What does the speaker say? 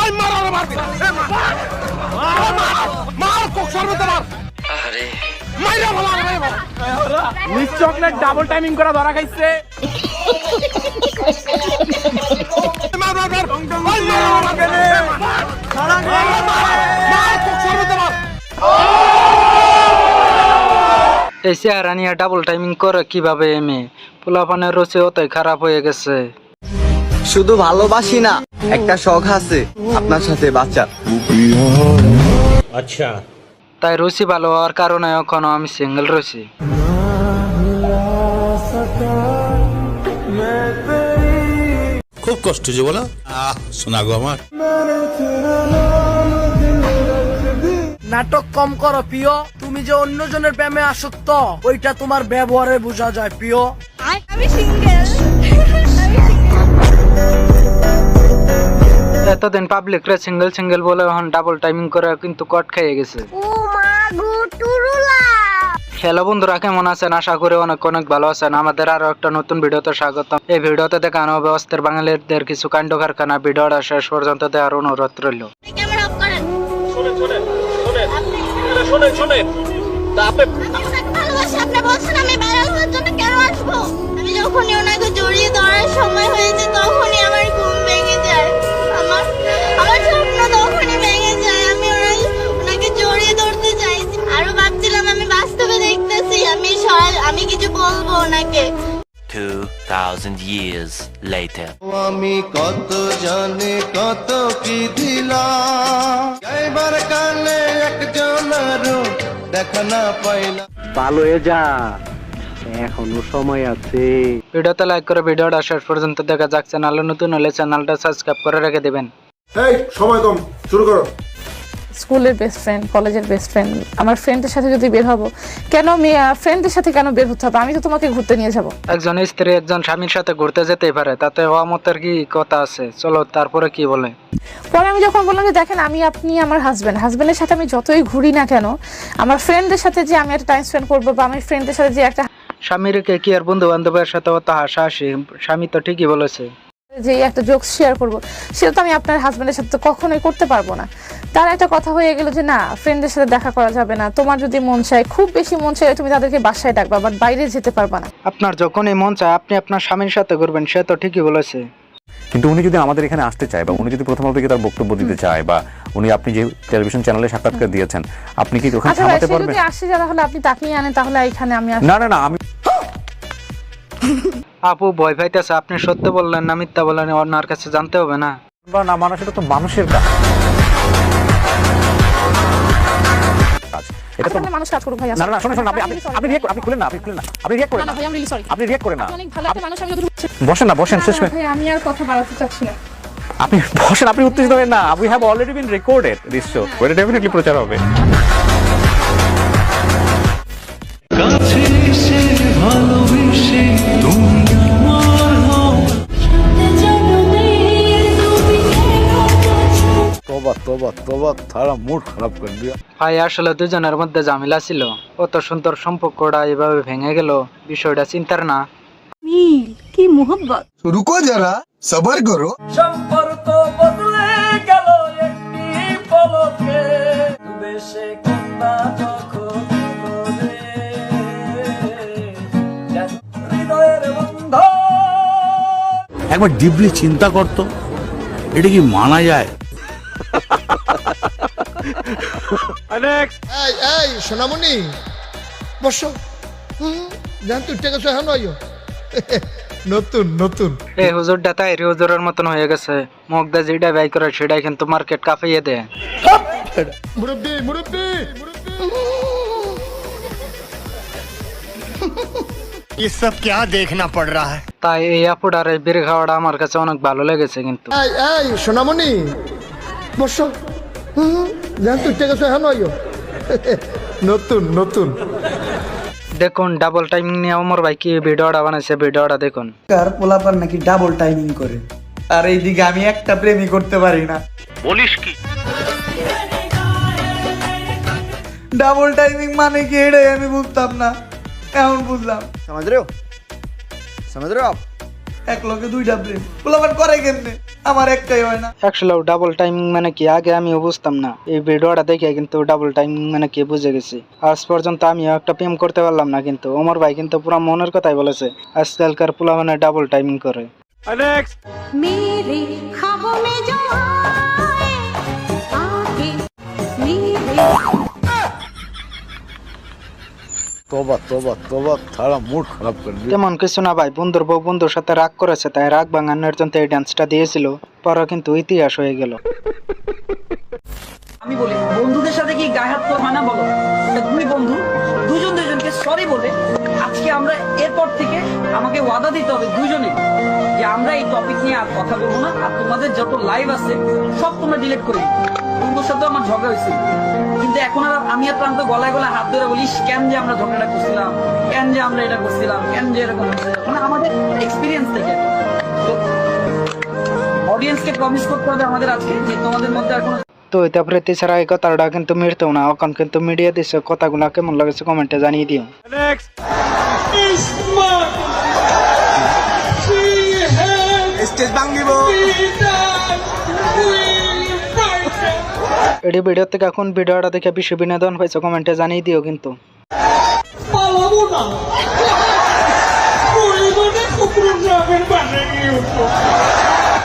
ওই মার আরে মার মার কোক সর্বতে মার আরে মাইরা ভালো আরে মার মিস চকলেট ডাবল টাইমিং করা ধরা খাইছে মার মার মার ওই মার গেলে ধরা গেলে মার কোক সর্বতে মার এই চেহারা নিয়ে ডাবল টাইমিং করে কিভাবে এমে পোলাপানের রুচি অতই খারাপ হয়ে গেছে। শুধু ভালোবাসি না, একটা শখ আছে আপনার সাথে বাচ্চা। আচ্ছা, তাই রুচি ভালো হওয়ার কারণে এখনো আমি সিঙ্গেল রয়েছি। খুব কষ্ট যে বলো শোনা গো আমার। নাটক কম করো প্রিয়, তুমি যে অন্যজনের প্রেমে আসক্ত ওইটা তোমার ব্যবহারে বোঝা যায় প্রিয়। আমি সিঙ্গেল। এতদিন পাবলিক রে সিঙ্গেল সিঙ্গেল বলে এখন ডাবল টাইমিং করে কিন্তু কট খেয়ে গেছে। ও মা গো টুরুলা। হ্যালো বন্ধুরা, কেমন আছেন? আশা করি অনেক অনেক ভালো আছেন। আমাদের আরো একটা নতুন ভিডিওতে স্বাগতম। এই ভিডিওতে দেখানো হবে অস্থির বাঙালিদের কিছু কাণ্ড কারখানা। ভিডিওটা শেষ পর্যন্ত দেখার অনুরোধ রইল। ক্যামেরা অফ করেন। শুনেন আপনি আমি ভালোবাসি, আপনি বলছেন আমি ভাইরাল হওয়ার জন্য কেন আসবো? আমি যখনই ওনাকে জড়িয়ে ধরার সময় হয়েছে তখনই আমার ঘুম ভেঙে যায়, আমার স্বপ্ন তখনই ভেঙে যায়। আমি ওনাকে জড়িয়ে ধরতে চাইছি, আরো ভাবছিলাম আমি বাস্তবে দেখতেছি। আমি কিছু বলবো ওনাকে। 2000 years later. আমি কত জানে কত কি দিলাম, এবার কালে একজনেরও দেখা না পাইলাম। ভালো হয়ে যা, এখনো সময় আছে। ভিডিওতে লাইক করে ভিডিওটা শেষ পর্যন্ত দেখা যাক। চ্যানেলে নতুন হলে চ্যানেলটা সাবস্ক্রাইব করে রেখে দেবেন। এই সময় কম, শুরু করো। স্কুলের বেস্ট ফ্রেন্ড, কলেজের বেস্ট ফ্রেন্ড, আমার ফ্রেন্ডের সাথে যদি বের হবো, কেন ফ্রেন্ডের সাথে কেন বের হতে হবে? আমি তো তোমাকে ঘুরতে নিয়ে যাব। একজন স্ত্রী একজন স্বামীর সাথে ঘুরতে যেতেই পারে, তাতে অমতের কি কথা আছে? চলো তারপরে কি বলে। পরে আমি যখন বললাম যে দেখেন আপনি আমার হাজবেন্ডের সাথে আমি যতই ঘুরি না কেন, আমার ফ্রেন্ডের সাথে যে আমি একটা টাইম স্পেন্ড করবো বা আমার ফ্রেন্ডের সাথে যে একটা স্বামীর কি আর বন্ধু বান্ধবের সাথে অত হাসাহাসি? স্বামী তো ঠিকই বলেছে, যে একটা জোকস শেয়ার করবো, সেটা তো আমি আপনার হাজবেন্ডের সাথে তো কখনোই করতে পারবো না। তার একটা কথা হয়ে গেল যে না, ফ্রেন্ডের সাথে দেখা করা যাবে না। তোমার যদি মন চায়, খুব বেশি মন চায়, তুমি তাদেরকে বাসায় ডাকবা, বাট বাইরে যেতে পারবা না। আপনার যখনই মন চায় আপনি আপনার স্বামীর সাথে ঘুরবেন, সে তো ঠিকই বলেছে। কিন্তু উনি যদি আমাদের এখানে আসতে চায়, বা উনি যদি প্রথম আলোকে তার বক্তব্য দিতে চায়, বা উনি আপনি যে টেলিভিশন চ্যানেলে সাক্ষাৎকার দিয়েছেন, আপনি কি ওখানে আচ্ছা, থামাতে সে পারবেন? যদি আসে তাহলে আপনি তাকে নিয়ে আনেন, তাহলে এখানে আমি না না না, আমি আপু ভয় পাইতেছে। আপনি সত্য বললেন না মিথ্যা বললেন, ওনার কাছে জানতে হবে না। না মানা, সেটা তো মানুষের কাজ। এটা তো মানুষ কাজ করুক ভাই। না না, শুনুন আপনি রিঅ্যাক্ট, আপনি খুলেন না, আপনি রিঅ্যাক্ট করেন না, ভাই আমি রিয়েলি সরি। আপনি রিঅ্যাক্ট করেন না। অনেক ভালো একটা মানুষ, আমি বসেন না, বসেন, শেষ করেন। ভাই আমি আর কথা বাড়াতে চাচ্ছি না। আপনি বসেন, আপনি উত্তেজিত হবেন না। We have already been recorded this show, এটা ডেফিনেটলি প্রচার হবে। তোবা তারা মুড খারাপ করে দিয়া। ভাই আসলে দুজনের মধ্যে ঝামেলা ছিল, অত সুন্দর সম্পর্কটা এভাবে ভেঙে গেল, বিষয়টা চিন্তার না। কি মোহব্বত। রুকো যারা, সবার করো। সম্পর্ক বদলে গেল একটি পলকে, বেশে কন্যা যখন হৃদয়ের বন্ধ। একবার ডিপলি চিন্তা করতো, এটা কি মানা যায়? এই সোনামণি বসো। জান তুই টেকে এখন আইও। নতুন এই হুজুরটা তাই হুজুরের মতন হয়ে গেছে, মুখ দিয়ে যেটা ব্যয় করে সেটাই কিন্তু মার্কেট কাঁপিয়ে দেয়। মুরব্বি ये सब क्या देखना पड़ रहा है? তাই এই আপুটার এই বীর খাওয়াটা আমার কাছে অনেক ভালো লেগেছে। কিন্তু এই সোনামণি বসো। জান তুই টেকে এখন আইও। নতুন দেখুন ডাবল টাইমিং নিয়ে অমর ভাই কি ভিডিওটা বানাইছে, ভিডিওটা দেখুন। কার পোলাপার নাকি ডাবল টাইমিং করে, আর এইদিকে আমি একটা প্রেমই করতে পারি না। বলিস কি? ডাবল টাইমিং মানে কি এটাই আমি বুঝতাম না, এখন বুঝলাম। समझ रहे हो आप? এক লগে দুইটা প্রেম পোলাপান করে কেমনে? আমার একটাই হয় না। আসলে ডাবল টাইমিং মানে কি আগে আমিও বুঝতাম না, এই ভিডিওটা দেখে কিন্তু ডাবল টাইমিং মানে কি বুঝে গেছি। আজ পর্যন্ত আমিও একটা প্রেম করতে পারলাম না, কিন্তু ওমর ভাই কিন্তু পুরো মনের কথাই বলেছে আজকালকার পোলা মানে ডাবল টাইমিং করে। নেক্সট मेरे ख्वाबों में जो आए आके मेरे तोबा तोबा तोबा सारा मूड खराब कर दिया। তেমন কিছু না ভাই, বন্ধুর বউ বন্ধুর সাথে রাগ করেছে, তাই রাগ ভাঙানোর জন্য এই ডান্সটা দিয়েছিল, পরে কিন্তু ইতিহাস হয়ে গেল। আমি বলি বন্ধুদের সাথে কি গায়ে হাত তো হয় না বলো? দুই বন্ধু দুজন দুজনকে সরি বলে আজকে আমরা এরপর থেকে আমাকে ওয়াদা দিতে হবে দুজনে যে আমরা এই টপিক নিয়ে আর কথা বলবো না, আর তোমাদের যত লাইভ আছে সব তোমরা ডিলিট করে দিও। বন্ধুর সাথে আমার ঝগড়া হয়েছিল, কিন্তু এখন আর আমি আর প্রান্ত গলায় গলায় হাত ধরে বলিস কেন যে আমরা ঝগড়াটা করছিলাম, কেন যে আমরা এটা করছিলাম, কেন যে এরকম হচ্ছে, মানে আমাদের এক্সপিরিয়েন্স থেকে। তো অডিয়েন্সকে প্রমিস করতে হবে আমাদের আজকে যে তোমাদের মধ্যে আর কোনো তো তারপরে তেছাড়া এই কথাটা কিন্তু মিটতেও না, এখন কিন্তু মিডিয়া দিচ্ছে। কথাগুলো কেমন লাগছে কমেন্টে জানিয়ে দিও। নেক্সট স্টেজ ভাঙিব। এটি ভিডিও থেকে এখন ভিডিওটা দেখে বেশি বিনোদন হয়েছে কমেন্টে জানিয়ে দিও কিন্তু। পালাবো না, পরিবারে কুকুর নামের বানিয়ে উঠবো।